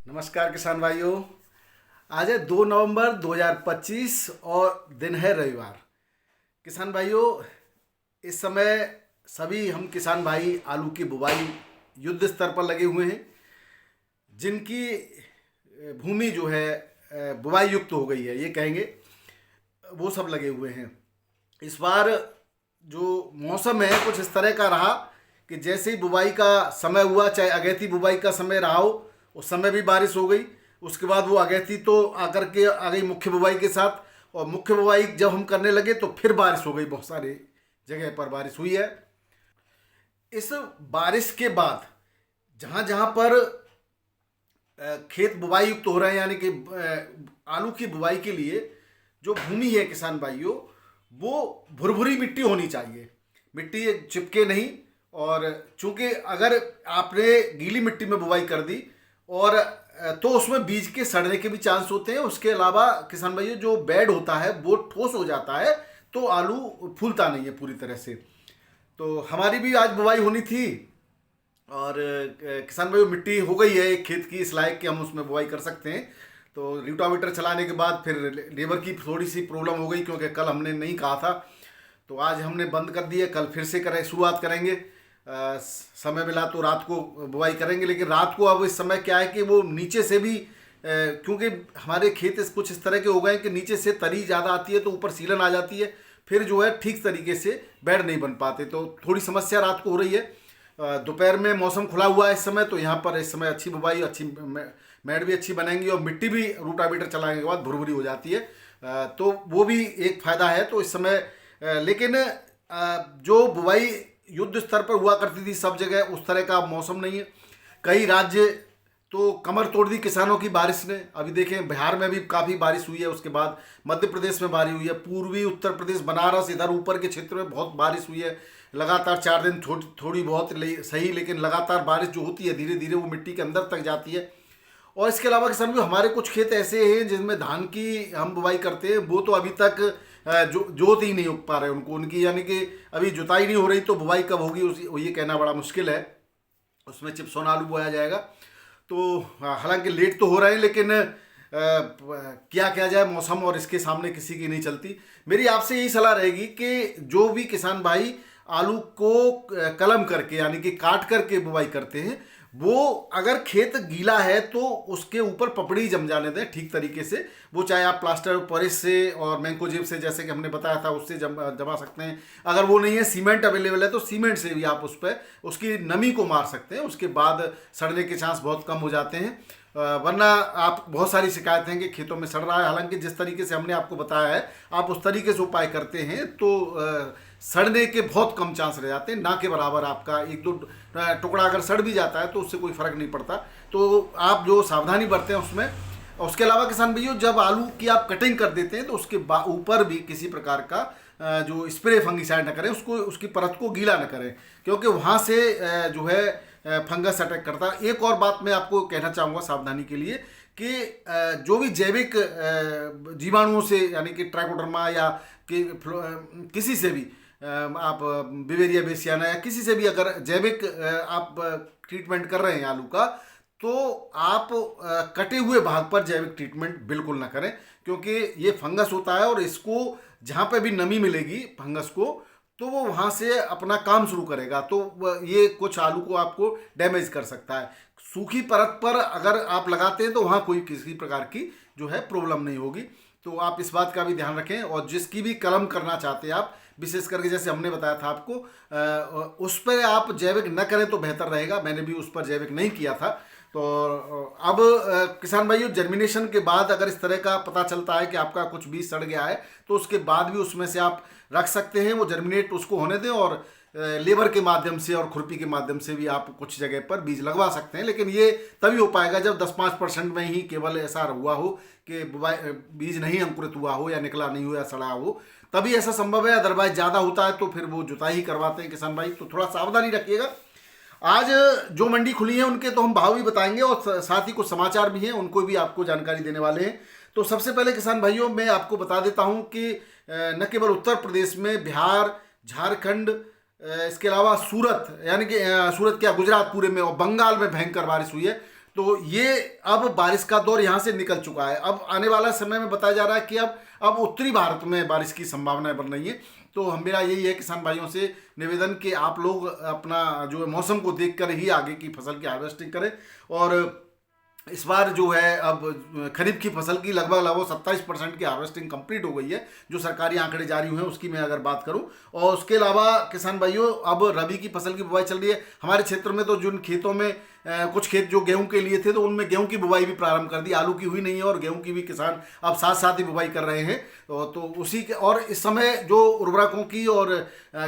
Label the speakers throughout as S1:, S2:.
S1: नमस्कार किसान भाइयों। आज है 2 नवंबर 2025 और दिन है रविवार। किसान भाइयों, इस समय सभी हम किसान भाई आलू की बुवाई युद्ध स्तर पर लगे हुए हैं। जिनकी भूमि जो है बुवाई युक्त हो गई है, ये कहेंगे, वो सब लगे हुए हैं। इस बार जो मौसम है कुछ इस तरह का रहा कि जैसे ही बुवाई का समय हुआ, चाहे अगेती बुवाई का समय रहा हो, उस समय भी बारिश हो गई। उसके बाद वो अगेती तो आकर के आ गई मुख्य बुवाई के साथ, और मुख्य बुवाई जब हम करने लगे तो फिर बारिश हो गई। बहुत सारी जगह पर बारिश हुई है। इस बारिश के बाद जहाँ जहाँ पर खेत बुवाई युक्त हो रहे हैं, यानी कि आलू की बुवाई के लिए जो भूमि है किसान भाइयों, वो भुरभुरी मिट्टी होनी चाहिए। मिट्टी चिपके नहीं। और चूंकि अगर आपने गीली मिट्टी में बुवाई कर दी और तो उसमें बीज के सड़ने के भी चांस होते हैं। उसके अलावा किसान भाइयों, जो बेड होता है वो ठोस हो जाता है, तो आलू फूलता नहीं है पूरी तरह से। तो हमारी भी आज बुवाई होनी थी और किसान भाइयों, मिट्टी हो गई है एक खेत की इस लायक कि हम उसमें बुवाई कर सकते हैं। तो रोटावेटर चलाने के बाद फिर लेबर की थोड़ी सी प्रॉब्लम हो गई, क्योंकि कल हमने नहीं कहा था। तो आज हमने बंद कर दिया, कल फिर से शुरुआत करेंगे। समय मिला तो रात को बुवाई करेंगे। लेकिन रात को अब इस समय क्या है कि वो नीचे से भी क्योंकि हमारे खेत कुछ इस तरह के हो गए हैं कि नीचे से तरी ज़्यादा आती है तो ऊपर सीलन आ जाती है, फिर जो है ठीक तरीके से बेड नहीं बन पाते। तो थोड़ी समस्या रात को हो रही है। दोपहर में मौसम खुला हुआ है इस समय, तो यहाँ पर इस समय अच्छी बुवाई, अच्छी मेड़ भी अच्छी बनेंगी और मिट्टी भी रोटावेटर चलाने के बाद भुरभुरी हो जाती है। तो वो भी एक फ़ायदा है। तो इस समय लेकिन जो बुवाई युद्ध स्तर पर हुआ करती थी सब जगह, उस तरह का मौसम नहीं है। कई राज्य तो कमर तोड़ दी किसानों की बारिश ने। अभी देखें, बिहार में भी काफ़ी बारिश हुई है, उसके बाद मध्य प्रदेश में बारिश हुई है, पूर्वी उत्तर प्रदेश, बनारस, इधर ऊपर के क्षेत्र में बहुत बारिश हुई है। लगातार 4 दिन थोड़ी बहुत सही, लेकिन लगातार बारिश जो होती है धीरे धीरे वो मिट्टी के अंदर तक जाती है। और इसके अलावा किसान भी, हमारे कुछ खेत ऐसे हैं जिनमें धान की हम बुवाई करते हैं, वो तो अभी तक जोत ही नहीं उग पा रहे उनको, उनकी यानी कि अभी जुताई नहीं हो रही, तो बुवाई कब होगी ये कहना बड़ा मुश्किल है। उसमें चिपसोन आलू बोया जाएगा। तो हालांकि लेट तो हो रहे हैं, लेकिन क्या किया जाए, मौसम और इसके सामने किसी की नहीं चलती। मेरी आपसे यही सलाह रहेगी कि जो भी किसान भाई आलू को कलम करके यानी कि काट करके बुवाई करते हैं, वो अगर खेत गीला है तो उसके ऊपर पपड़ी जम जाने दें ठीक तरीके से। वो चाहे आप प्लास्टर पेरिस से और मैंकोजेब से, जैसे कि हमने बताया था, उससे जमा सकते हैं। अगर वो नहीं है, सीमेंट अवेलेबल है, तो सीमेंट से भी आप उस पर उसकी नमी को मार सकते हैं। उसके बाद सड़ने के चांस बहुत कम हो जाते हैं। वरना आप बहुत सारी शिकायत हैं कि खेतों में सड़ रहा है। हालांकि जिस तरीके से हमने आपको बताया है, आप उस तरीके से उपाय करते हैं तो सड़ने के बहुत कम चांस रह जाते हैं, ना के बराबर। आपका एक दो टुकड़ा अगर सड़ भी जाता है तो उससे कोई फर्क नहीं पड़ता। तो आप जो सावधानी बरतें उसमें। उसके अलावा किसान भैया, जब आलू की आप कटिंग कर देते हैं तो उसके ऊपर भी किसी प्रकार का जो स्प्रे फंगिसाइड न करें, उसकी परत को गीला न करें, क्योंकि वहाँ से जो है फंगस अटैक करता है। एक और बात मैं आपको कहना चाहूँगा सावधानी के लिए कि जो भी जैविक जीवाणुओं से, यानी कि ट्राइकोडर्मा या किसी से भी आप बिवेरिया बेसियाना या किसी से भी अगर जैविक आप ट्रीटमेंट कर रहे हैं आलू का, तो आप कटे हुए भाग पर जैविक ट्रीटमेंट बिल्कुल ना करें, क्योंकि ये फंगस होता है और इसको जहाँ पे भी नमी मिलेगी फंगस को, तो वो वहाँ से अपना काम शुरू करेगा। तो ये कुछ आलू को आपको डैमेज कर सकता है। सूखी परत पर अगर आप लगाते हैं तो वहाँ कोई किसी प्रकार की जो है प्रॉब्लम नहीं होगी। तो आप इस बात का भी ध्यान रखें। और जिसकी भी कलम करना चाहते हैं आप, विशेष करके जैसे हमने बताया था आपको, उस पर आप जैविक न करें तो बेहतर रहेगा। मैंने भी उस पर जैविक नहीं किया था। तो अब किसान भाइयों, जर्मिनेशन के बाद अगर इस तरह का पता चलता है कि आपका कुछ बीज सड़ गया है, तो उसके बाद भी उसमें से आप रख सकते हैं। वो जर्मिनेट उसको होने दें और लेबर के माध्यम से और खुरपी के माध्यम से भी आप कुछ जगह पर बीज लगवा सकते हैं। लेकिन ये तभी हो पाएगा जब 10-5% में ही केवल ऐसा हुआ हो कि बीज नहीं अंकुरित हुआ हो या निकला नहीं हो या सड़ा हो, तभी ऐसा संभव है। अदरवाइज ज़्यादा होता है तो फिर वो जुताई ही करवाते हैं किसान भाई। तो थोड़ा सावधानी रखिएगा। आज जो मंडी खुली है उनके तो हम भाव भी बताएंगे और साथ ही कुछ समाचार भी हैं, उनको भी आपको जानकारी देने वाले हैं। तो सबसे पहले किसान भाइयों, मैं आपको बता देता हूं कि न केवल उत्तर प्रदेश में, बिहार, झारखंड, इसके अलावा सूरत, यानी कि सूरत क्या, गुजरात पूरे में और बंगाल में भयंकर बारिश हुई है। तो ये अब बारिश का दौर यहाँ से निकल चुका है। अब आने वाला समय में बताया जा रहा है कि अब उत्तरी भारत में बारिश की संभावनाएं बन रही हैं। तो मेरा यही है किसान भाइयों से निवेदन कि आप लोग अपना जो है मौसम को देखकर ही आगे की फसल की हार्वेस्टिंग करें। और इस बार जो है अब खरीफ की फसल की लगभग 27% की हार्वेस्टिंग कंप्लीट हो गई है, जो सरकारी आंकड़े जारी हुए हैं उसकी मैं अगर बात करूं। और उसके अलावा किसान भाइयों अब रबी की फसल की बुवाई चल रही है हमारे क्षेत्र में। तो जिन खेतों में कुछ खेत जो गेहूं के लिए थे तो उनमें गेहूं की बुवाई भी प्रारंभ कर दी। आलू की हुई नहीं है और गेहूं की भी किसान अब साथ साथ ही बुवाई कर रहे हैं। तो उसी के और इस समय जो उर्वरकों की और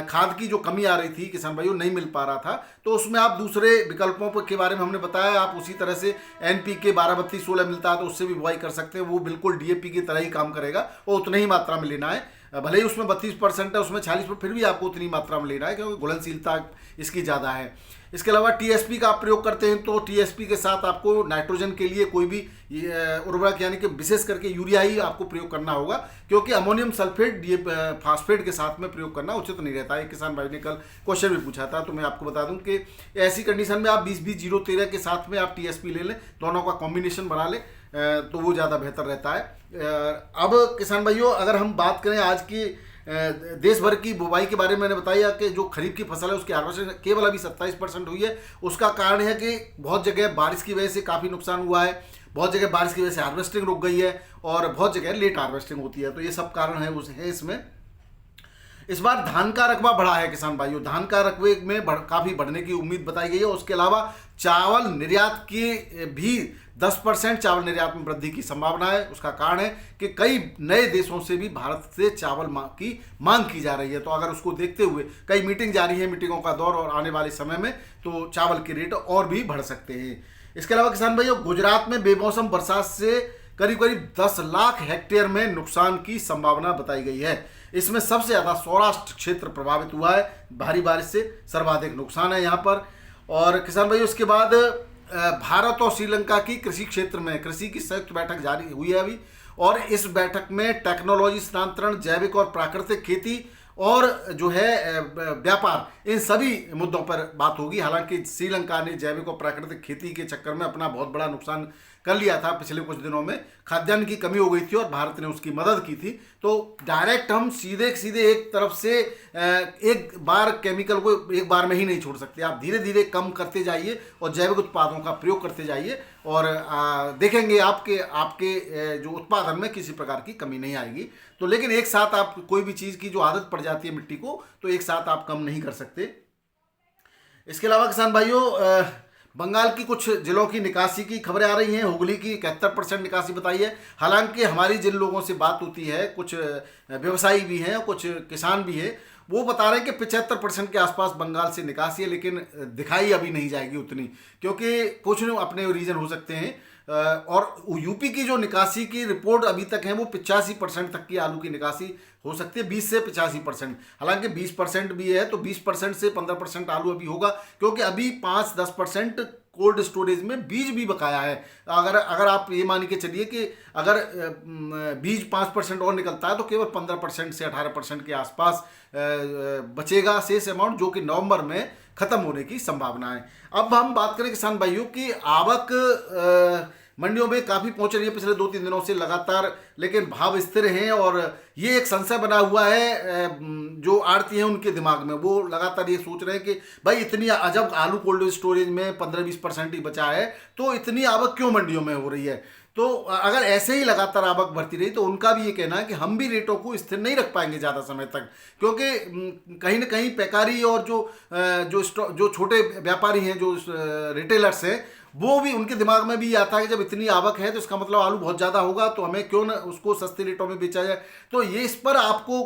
S1: खाद की जो कमी आ रही थी किसान भाइयों, नहीं मिल पा रहा था, तो उसमें आप दूसरे विकल्पों के बारे में हमने बताया। आप उसी तरह से NPK 12-32-16 मिलता है तो उससे भी बुवाई कर सकते हैं। वो बिल्कुल DAP की तरह ही काम करेगा और उतनी ही मात्रा में लेना है। भले ही उसमें 32% है, उसमें 46%, फिर भी आपको उतनी मात्रा में लेना है क्योंकि घुलनशीलता इसकी ज़्यादा है। इसके अलावा TSP का आप प्रयोग करते हैं तो TSP के साथ आपको नाइट्रोजन के लिए कोई भी उर्वरक यानी कि विशेष करके यूरिया ही आपको प्रयोग करना होगा, क्योंकि अमोनियम सल्फेट फास्फेट के साथ में प्रयोग करना उचित नहीं रहता है। किसान भाई ने कल क्वेश्चन भी पूछा था, तो मैं आपको बता दूं कि ऐसी कंडीशन में आप 20-20-0-13 के साथ में आप TSP ले लें, दोनों का कॉम्बिनेशन बना लें तो वो ज़्यादा बेहतर रहता है। अब किसान भाइयों अगर हम बात करें आज की देश भर की बुवाई के बारे में, मैंने बताया कि जो खरीफ की फसल है उसकी हार्वेस्टिंग केवल अभी 27% हुई है। उसका कारण है कि बहुत जगह बारिश की वजह से काफ़ी नुकसान हुआ है, बहुत जगह बारिश की वजह से हार्वेस्टिंग रुक गई है और बहुत जगह लेट हार्वेस्टिंग होती है। तो ये सब कारण है इसमें। इस बार धान का रकबा बढ़ा है किसान भाइयों, धान का रकबे में काफ़ी बढ़ने की उम्मीद बताई गई है। उसके अलावा चावल निर्यात की भी 10% चावल निर्यात में वृद्धि की संभावना है। उसका कारण है कि कई नए देशों से भी भारत से चावल की मांग की जा रही है। तो अगर उसको देखते हुए कई मीटिंग जारी है, मीटिंगों का दौर, और आने वाले समय में तो चावल के रेट और भी बढ़ सकते हैं। इसके अलावा किसान भाइयों गुजरात में बेमौसम बरसात से करीब करीब 10 लाख हेक्टेयर में नुकसान की संभावना बताई गई है। इसमें सबसे ज़्यादा सौराष्ट्र क्षेत्र प्रभावित हुआ है, भारी बारिश से सर्वाधिक नुकसान है यहाँ पर। और किसान भाइयों इसके बाद भारत और श्रीलंका की कृषि क्षेत्र में कृषि की संयुक्त बैठक जारी हुई है अभी, और इस बैठक में टेक्नोलॉजी स्थानांतरण, जैविक और प्राकृतिक खेती और जो है व्यापार, इन सभी मुद्दों पर बात होगी। हालांकि श्रीलंका ने जैविक और प्राकृतिक खेती के चक्कर में अपना बहुत बड़ा नुकसान कर लिया था पिछले कुछ दिनों में, खाद्यान्न की कमी हो गई थी और भारत ने उसकी मदद की थी। तो डायरेक्ट हम सीधे एक तरफ से एक बार केमिकल को एक बार में ही नहीं छोड़ सकते। आप धीरे धीरे कम करते जाइए और जैविक उत्पादों का प्रयोग करते जाइए और देखेंगे आपके जो उत्पादन में किसी प्रकार की कमी नहीं आएगी। तो लेकिन एक साथ आप कोई भी चीज़ की जो आदत पड़ जाती है मिट्टी को, तो एक साथ आप कम नहीं कर सकते। इसके अलावा किसान भाइयों बंगाल की कुछ जिलों की निकासी की खबरें आ रही हैं। हुगली की 71% निकासी बताई है। हालांकि हमारी जिन लोगों से बात होती है, कुछ व्यवसायी भी हैं, कुछ किसान भी हैं, वो बता रहे हैं कि 75% के आसपास बंगाल से निकासी है, लेकिन दिखाई अभी नहीं जाएगी उतनी, क्योंकि कुछ अपने रीजन हो सकते हैं। और यूपी की जो निकासी की रिपोर्ट अभी तक है वो 85% तक की आलू की निकासी हो सकती है, 20 से 85%। हालांकि 20% भी है तो 20% से 15% आलू अभी होगा, क्योंकि अभी 5-10% कोल्ड स्टोरेज में बीज भी बकाया है। अगर आप ये मान के चलिए कि अगर बीज 5% और निकलता है तो केवल 15% से 18% के आसपास बचेगा शेष अमाउंट, जो कि नवंबर में खत्म होने की संभावना है। अब हम बात करें किसान भाइयों की आवक मंडियों में काफ़ी पहुंच रही है पिछले 2-3 दिनों से लगातार, लेकिन भाव स्थिर हैं और ये एक संशय बना हुआ है जो आड़ती हैं उनके दिमाग में। वो लगातार ये सोच रहे हैं कि भाई इतनी जब आलू कोल्ड स्टोरेज में 15-20% ही बचा है तो इतनी आवक क्यों मंडियों में हो रही है। तो अगर ऐसे ही लगातार आवक बढ़ती रही तो उनका भी ये कहना है कि हम भी रेटों को स्थिर नहीं रख पाएंगे ज़्यादा समय तक, क्योंकि कहीं ना कहीं पैकारी और जो छोटे व्यापारी हैं, जो रिटेलर्स हैं, वो भी उनके दिमाग में भी आता है कि जब इतनी आवक है तो इसका मतलब आलू बहुत ज़्यादा होगा, तो हमें क्यों ना उसको सस्ते रेटों में बेचा जाए। तो ये इस पर आपको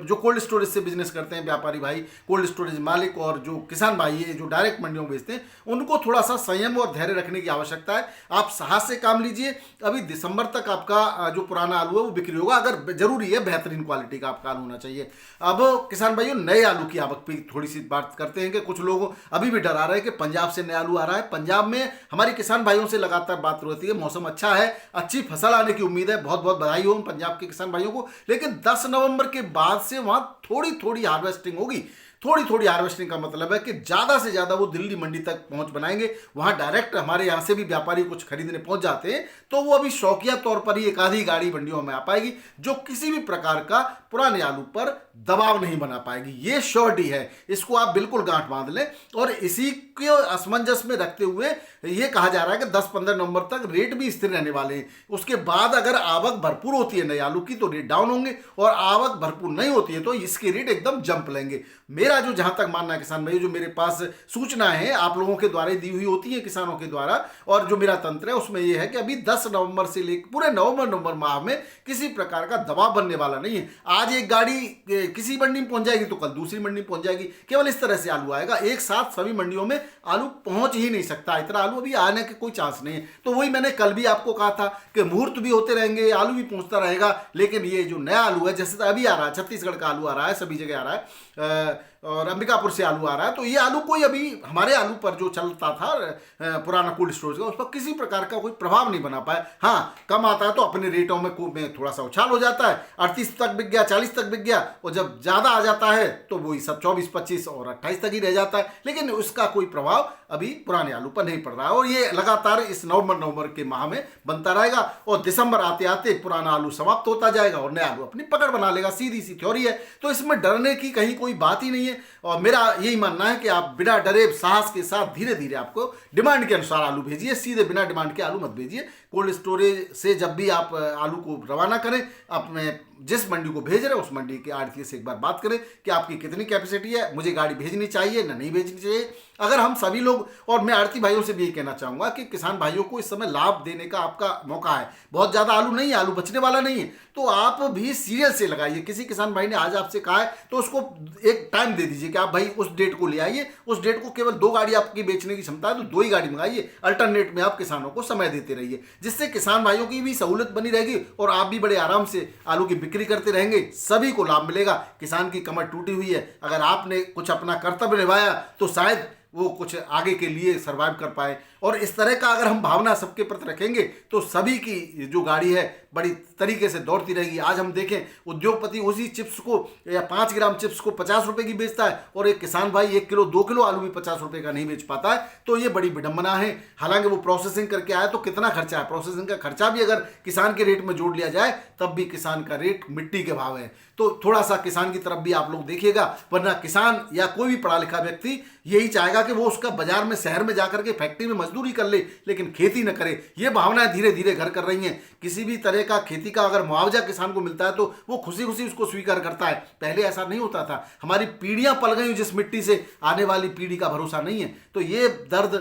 S1: जो कोल्ड स्टोरेज से बिजनेस करते हैं व्यापारी भाई, कोल्ड स्टोरेज मालिक और जो किसान भाई है जो डायरेक्ट मंडियों में बेचते हैं, उनको थोड़ा सा संयम और धैर्य रखने की आवश्यकता है। आप साहस से काम लीजिए। अभी दिसंबर तक आपका जो पुराना आलू है वो बिक्री होगा, अगर जरूरी है बेहतरीन क्वालिटी का आपका आलू होना चाहिए। अब किसान भाइयों नए आलू की आवक पर थोड़ी सी बात करते हैं कि कुछ लोग अभी भी डरा रहे हैं कि पंजाब से नया आलू आ रहा है। पंजाब में हमारी किसान भाइयों से लगातार बात होती है, मौसम अच्छा है, अच्छी फसल आने की उम्मीद है, बहुत बहुत बधाई हो पंजाब के किसान भाइयों को। लेकिन 10 नवंबर के बाद से वहां थोड़ी थोड़ी हार्वेस्टिंग होगी, थोड़ी थोड़ी हार्वेस्टिंग का मतलब है कि ज़्यादा से ज़्यादा वो दिल्ली मंडी तक पहुंच बनाएंगे। वहां डायरेक्ट हमारे यहाँ से भी व्यापारी कुछ खरीदने पहुंच जाते हैं, तो वो अभी शौकिया तौर पर ही एक आधी गाड़ी मंडियों में आ पाएगी जो किसी भी प्रकार का पुराने आलू पर दबाव नहीं बना पाएगी। ये श्योरिटी है, इसको आप बिल्कुल गांठ बांध लें। और इसी को असमंजस में रखते हुए ये कहा जा रहा है कि 10-15 नवंबर तक रेट भी स्थिर रहने वाले हैं। उसके बाद अगर आवक भरपूर होती है नए आलू की तो रेट डाउन होंगे, और आवक भरपूर नहीं होती है तो इसके रेट एकदम जंप लेंगे। मेरा जो जहां तक मानना है किसान भाई, जो मेरे पास सूचना है आप लोगों के द्वारा दी हुई होती है किसानों के द्वारा, और जो मेरा तंत्र है उसमें यह है कि अभी 10 नवंबर से लेकर पूरे नवंबर माह में किसी प्रकार का दबाव बनने वाला नहीं है। आज एक गाड़ी किसी मंडी में पहुंच जाएगी तो कल दूसरी मंडी में पहुंच जाएगी, केवल इस तरह से आलू आएगा। एक साथ सभी मंडियों में आलू पहुंच ही नहीं सकता, इतना आलू अभी आने के कोई चांस नहीं है। तो वही मैंने कल भी आपको कहा था कि मुहूर्त भी होते रहेंगे, आलू भी पहुंचता रहेगा, लेकिन ये जो नया आलू है, जैसे अभी आ रहा है छत्तीसगढ़ का आलू आ रहा है, सभी जगह आ रहा है, और अंबिकापुर से आलू आ रहा है, तो ये आलू कोई अभी हमारे आलू पर जो चलता था पुराना कोल्ड स्टोरेज का, उस पर किसी प्रकार का कोई प्रभाव नहीं बना पाया। हाँ, कम आता है तो अपने रेटों में थोड़ा सा उछाल हो जाता है, 38 तक बिक गया, 40 तक बिक गया, और जब ज़्यादा आ जाता है तो वही सब 24, 25 और 28 तक ही रह जाता है, लेकिन उसका कोई प्रभाव अभी पुराने आलू पर नहीं पड़ रहा है। और ये लगातार इस नवंबर के माह में बनता रहेगा, और दिसंबर आते आते पुराना आलू समाप्त होता जाएगा और नया आलू अपनी पकड़ बना लेगा। सीधी सी थ्योरी है, तो इसमें डरने की कहीं कोई बात ही नहीं है। और मेरा यही मानना है कि आप बिना डरे साहस के साथ धीरे धीरे आपको डिमांड के अनुसार आलू भेजिए, सीधे बिना डिमांड के आलू मत भेजिए। कोल्ड स्टोरेज से जब भी आप आलू को रवाना करें, अपने जिस मंडी को भेज रहे हैं उस मंडी के आड़ती से एक बार बात करें कि आपकी कितनी कैपेसिटी है, मुझे गाड़ी भेजनी चाहिए ना नहीं भेजनी चाहिए। अगर हम सभी लोग, और मैं आड़ती भाइयों से भी ये कहना चाहूँगा कि किसान भाइयों को इस समय लाभ देने का आपका मौका है। बहुत ज़्यादा आलू नहीं है, आलू बचने वाला नहीं है, तो आप भी सीरियल से लगाइए। किसी किसान भाई ने आज आपसे कहा है तो उसको एक टाइम दे दीजिए कि आप भाई उस डेट को ले आइए, उस डेट को केवल 2 गाड़ी आपकी बेचने की क्षमता है तो 2 ही गाड़ी मंगाइए। अल्टरनेट में आप किसानों को समय देते रहिए, जिससे किसान भाइयों की भी सहूलत बनी रहेगी और आप भी बड़े आराम से आलू की बिक्री करते रहेंगे, सभी को लाभ मिलेगा। किसान की कमर टूटी हुई है, अगर आपने कुछ अपना कर्तव्य निभाया तो शायद वो कुछ आगे के लिए सर्वाइव कर पाए। और इस तरह का अगर हम भावना सबके प्रति रखेंगे तो सभी की जो गाड़ी है बड़ी तरीके से दौड़ती रहेगी। आज हम देखें, उद्योगपति उसी चिप्स को या 5 ग्राम चिप्स को 50 रुपए की बेचता है, और एक किसान भाई 1 किलो 2 किलो आलू भी 50 रुपए का नहीं बेच पाता है, तो ये बड़ी विडंबना है। हालांकि वो प्रोसेसिंग करके आया तो कितना खर्चा है, प्रोसेसिंग का खर्चा भी अगर किसान के रेट में जोड़ लिया जाए तब भी किसान का रेट मिट्टी के भाव है। तो थोड़ा सा किसान की तरफ भी आप लोग देखिएगा, वरना किसान या कोई भी पढ़ा लिखा व्यक्ति यही चाहेगा कि वो उसका बाजार में, शहर में जाकर के फैक्ट्री में मजदूरी कर ले, लेकिन खेती न करे। ये भावनाएं धीरे धीरे घर कर रही हैं। किसी भी तरह का खेती का अगर मुआवजा किसान को मिलता है तो वो खुशी खुशी उसको स्वीकार करता है। पहले ऐसा नहीं होता था। हमारी पीढ़ियां पल गई जिस मिट्टी से, आने वाली पीढ़ी का भरोसा नहीं है। तो ये दर्द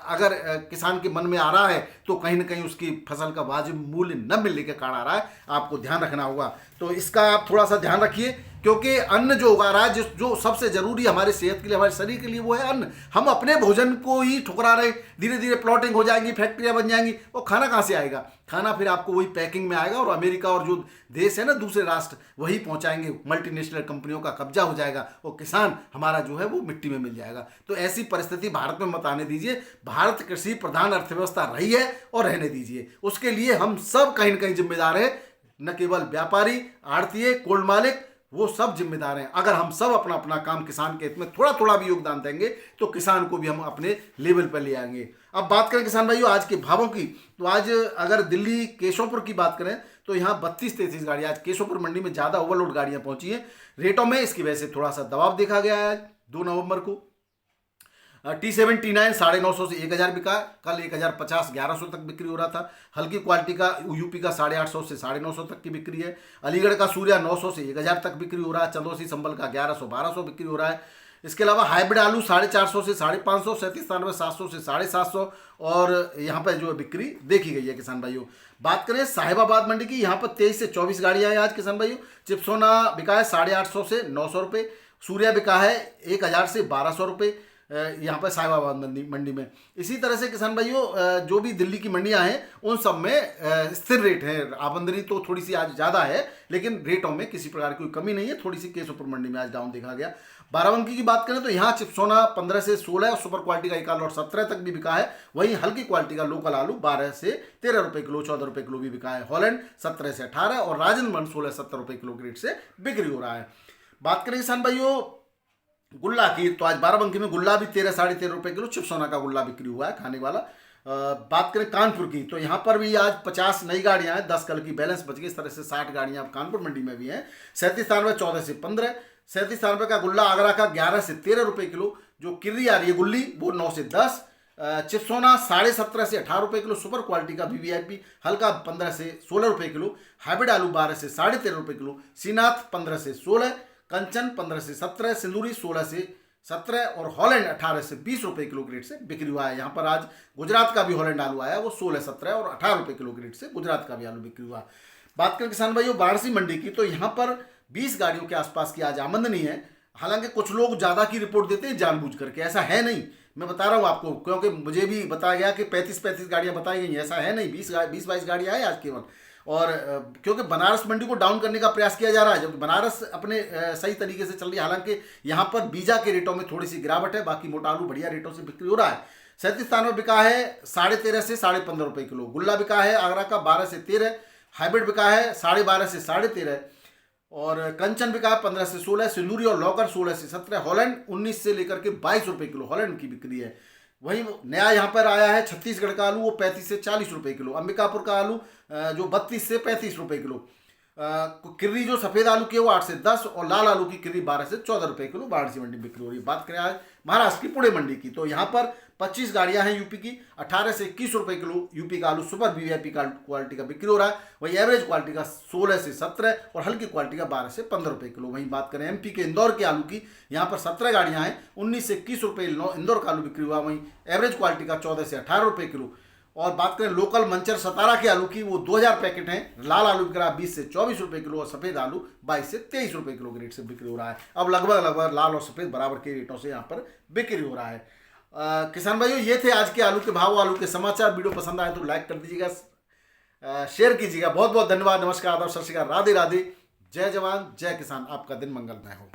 S1: अगर किसान के मन में आ रहा है तो कहीं ना कहीं उसकी फसल का वाजिब मूल्य न मिलने के कारण आ रहा है। आपको ध्यान रखना होगा, तो इसका आप थोड़ा सा ध्यान रखिए, क्योंकि अन्न जो उगा रहा है, जो सबसे जरूरी हमारे सेहत के लिए, हमारे शरीर के लिए, वो है अन्न। हम अपने भोजन को ही ठुकरा रहे। धीरे धीरे प्लॉटिंग हो जाएंगी, फैक्ट्रियां बन जाएंगी, वो खाना कहाँ से आएगा? खाना फिर आपको वही पैकिंग में आएगा, और अमेरिका और जो देश है ना, दूसरे राष्ट्र, वही पहुंचाएंगे। मल्टीनेशनल कंपनियों का कब्जा हो जाएगा और किसान हमारा जो है वो मिट्टी में मिल जाएगा। तो ऐसी परिस्थिति भारत में मत आने दीजिए। भारत कृषि प्रधान अर्थव्यवस्था रही है और रहने दीजिए। उसके लिए हम सब कहीं न कहीं जिम्मेदार है, न केवल व्यापारी, आड़तीय, कोल्ड मालिक, वो सब जिम्मेदार हैं। अगर हम सब अपना अपना काम किसान के हित में थोड़ा थोड़ा भी योगदान देंगे तो किसान को भी हम अपने लेवल पर ले आएंगे। अब बात करें किसान भाइयों आज के भावों की, तो आज अगर दिल्ली केशवपुर की बात करें तो यहाँ 32-33 गाड़ियाँ आज केशवपुर मंडी में ज़्यादा ओवरलोड गाड़ियाँ पहुँची हैं। रेटों में इसकी वजह से थोड़ा सा दबाव देखा गया है। 2 नवंबर को T7 T9 950 से 1000 बिका। कल 1050 1100 तक बिक्री हो रहा था। हल्की क्वालिटी का यूपी का 850 से 950 तक की बिक्री है। अलीगढ़ का सूर्या 900 से 1000 तक बिक्री हो रहा है। चंदौसी संभल का 1100-1200 बिक्री हो रहा है। इसके अलावा हाइब्रिड आलू 450 से 550, 37 700 से 750, और यहाँ पर जो बिक्री देखी गई है किसान भाइयों। बात करें साहिबाबाद मंडी की, यहाँ पर 23 से 24 गाड़ियाँ हैं आज किसान भाइयों। चिप्सोना बिका है 850 से 900 रुपये। सूर्या बिका है 1000 से 1200 रुपये यहाँ पर साहिबाबाद मंडी में। इसी तरह से किसान भाइयों जो भी दिल्ली की मंडियाँ हैं उन सब में स्थिर रेट है। आमदनी तो थोड़ी सी आज ज़्यादा है, लेकिन रेटों में किसी प्रकार की कोई कमी नहीं है। थोड़ी सी केशवपुर मंडी में आज डाउन देखा गया। बाराबंकी की बात करें तो यहाँ चिप्सोना 15 से 16 और सुपर क्वालिटी का 1 लॉट 17 तक भी बिका है। वहीं हल्की क्वालिटी का लोकल आलू 12 से 13 रुपये किलो, 14 रुपये किलो भी बिका है। हॉलैंड 17 से 18 और राजन 16-17 रुपये किलो के रेट से बिक्री हो रहा है। बात करें किसान भाइयों गुल्ला की, तो आज बाराबंकी में गुल्ला भी 13 साढ़े 13 रुपये किलो चिप्सोना का गुल्ला बिक्री हुआ है खाने वाला। बात करें कानपुर की, तो यहाँ पर भी आज 50 नई गाड़ियाँ हैं, 10 कल की बैलेंस बच गई। इस तरह से 60 गाड़ियाँ कानपुर मंडी में भी हैं। 37 14 से 15। 37 का गुल्ला आगरा का 11 से 13 रुपये किलो। जो किर्री आ रही है गुल्ली वो 9 से 10। चिप्सोना 17.5 से 18 रुपये किलो। सुपर क्वालिटी का VVIP हल्का 15 से 16 रुपये किलो। हाइब्रिड आलू 12 से 13.5 रुपये किलो। सीनाथ 15 से 16। कंचन 15 से 17। सिंदूरी 16 से 17 और हॉलैंड 18 से 20 रुपये किलो के रेट से बिक्री हुआ है। यहाँ पर आज गुजरात का भी हॉलैंड आलू आया, वो 16 17 और 18 रुपये किलो के रेट से गुजरात का भी आलू बिक्री हुआ। बात करें किसान भाइयों वाराणसी मंडी की, तो यहाँ पर 20 गाड़ियों के आसपास की आज आमदनी है। हालांकि कुछ लोग ज़्यादा की रिपोर्ट देते हैं जानबूझ करके, ऐसा है नहीं। मैं बता रहा हूँ आपको, क्योंकि मुझे भी बताया गया कि 35 गाड़ियाँ बताई गई, ऐसा है नहीं। 20-22 गाड़ियाँ हैं आज केवल। और क्योंकि बनारस मंडी को डाउन करने का प्रयास किया जा रहा है, जब बनारस अपने सही तरीके से चल रही है। हालांकि यहाँ पर बीजा के रेटों में थोड़ी सी गिरावट है, बाकी मोटा आलू बढ़िया रेटों से बिक्री हो रहा है। 37 स्थान पर बिका है 13.5 से 15.5 रुपये किलो। गुल्ला बिका है आगरा का 12 से 13। हाइब्रिड बिका है 12.5 से 13.5 और कंचन बिका है 15 से 16। सिंदूरी और लॉकर 16 से 17। हॉलैंड 19 से लेकर के 22 रुपये किलो हॉलैंड की बिक्री है। वहीं नया यहाँ पर आया है छत्तीसगढ़ का आलू, वो 35 से 40 रुपये किलो। अंबिकापुर का आलू जो 32 से 35 रुपये किलो। किर्री जो सफ़ेद आलू की है वो 8 से 10 और लाल आलू की किर्री 12 से 14 रुपये किलो वाराणसी मंडी बिक्री हो रही है। बात करें आज महाराष्ट्र की पुणे मंडी की, तो यहाँ पर 25 गाड़ियाँ हैं यूपी की। 18 से 21 रुपये किलो यूपी का आलू सुपर VVIP का क्वालिटी का बिक्री हो रहा है। वहीं एवरेज क्वालिटी का 16 से 17 और हल्की क्वालिटी का 12 से 15 रुपये किलो। वहीं बात करें MP के इंदौर के आलू की, यहाँ पर 17 गाड़ियाँ हैं। 19 से 21 रुपये इंदौर का आलू बिक्री हुआ। वहीं एवरेज क्वालिटी का 14 से 18 रुपये किलो। और बात करें लोकल मंचर सतारा के आलू की, वो 2000 पैकेट हैं। लाल आलू बिक रहा है 20 से 24 रुपये किलो और सफ़ेद आलू 22 से 23 रुपये किलो के रेट से बिक्री हो रहा है। अब लगभग लाल और सफ़ेद बराबर के रेटों से यहाँ पर बिक्री हो रहा है। किसान भाइयों, ये थे आज के आलू के भाव, आलू के समाचार। वीडियो पसंद आए तो लाइक कर दीजिएगा, शेयर कीजिएगा। बहुत बहुत धन्यवाद। नमस्कार, आदाब, सत श्री अकाल, राधे राधे। जय जवान जय किसान। आपका दिन मंगलमय हो।